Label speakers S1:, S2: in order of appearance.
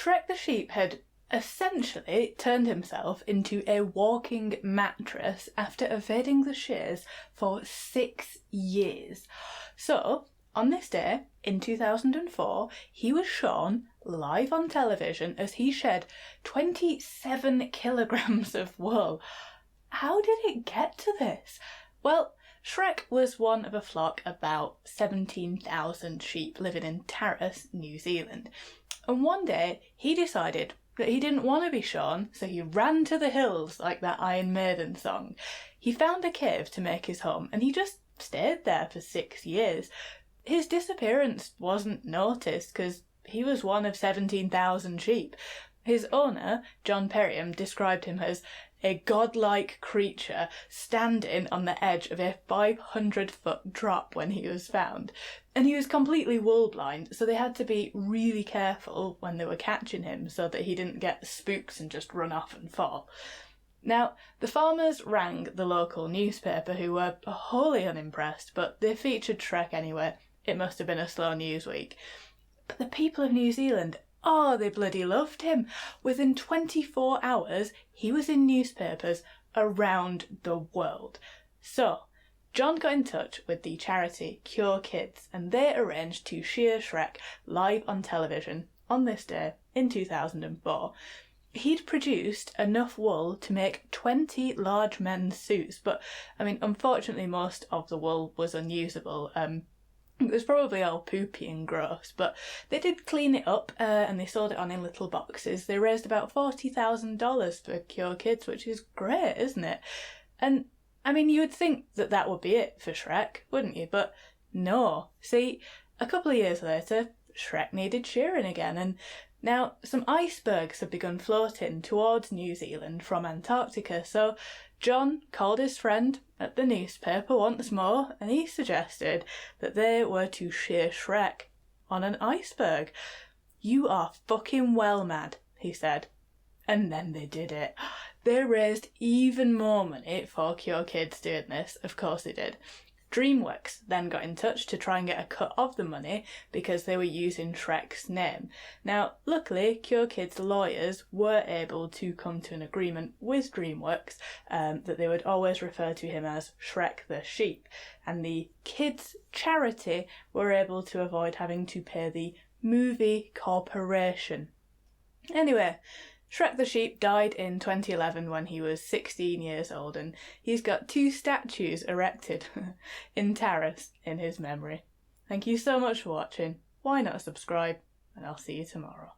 S1: Shrek the Sheep had essentially turned himself into a walking mattress after evading the shears for 6 years. So, on this day, in 2004, he was shown live on television as he shed 27 kilograms of wool. How did it get to this? Well, Shrek was one of a flock of about 17,000 sheep living in Cowardice, New Zealand. And one day he decided that he didn't want to be shorn, so he ran to the hills like that Iron Maiden song. He found a cave to make his home and he just stayed there for 6 years. His disappearance wasn't noticed because he was one of 17,000 sheep. His owner, John Perriam, described him as a godlike creature standing on the edge of a 500-foot drop when he was found. And he was completely wool blind, so they had to be really careful when they were catching him so that he didn't get spooked and just run off and fall. Now, the farmers rang the local newspaper, who were wholly unimpressed, but they featured Shrek anyway. It must have been a slow news week. But the people of New Zealand, oh, they bloody loved him. Within 24 hours, he was in newspapers around the world. So, John got in touch with the charity Cure Kids, and they arranged to shear Shrek live on television on this day in 2004. He'd produced enough wool to make 20 large men's suits, but, unfortunately most of the wool was unusable. It was probably all poopy and gross, but they did clean it up and they sold it on in little boxes. They raised about $40,000 for Cure Kids, which is great, isn't it? And, you would think that that would be it for Shrek, wouldn't you? But no. See, a couple of years later, Shrek needed shearing again, and now some icebergs have begun floating towards New Zealand from Antarctica, so John called his friend at the newspaper once more, and he suggested that they were to shear Shrek on an iceberg. "You are fucking well mad," he said. And then they did it. They raised even more money for Cure Kids doing this, of course they did. DreamWorks then got in touch to try and get a cut of the money because they were using Shrek's name. Now, luckily, Cure Kids' lawyers were able to come to an agreement with DreamWorks that they would always refer to him as Shrek the Sheep, and the kids' charity were able to avoid having to pay the movie corporation. Anyway, Shrek the Sheep died in 2011 when he was 16 years old, and he's got 2 statues erected in Cowardice in his memory. Thank you so much for watching. Why not subscribe? And I'll see you tomorrow.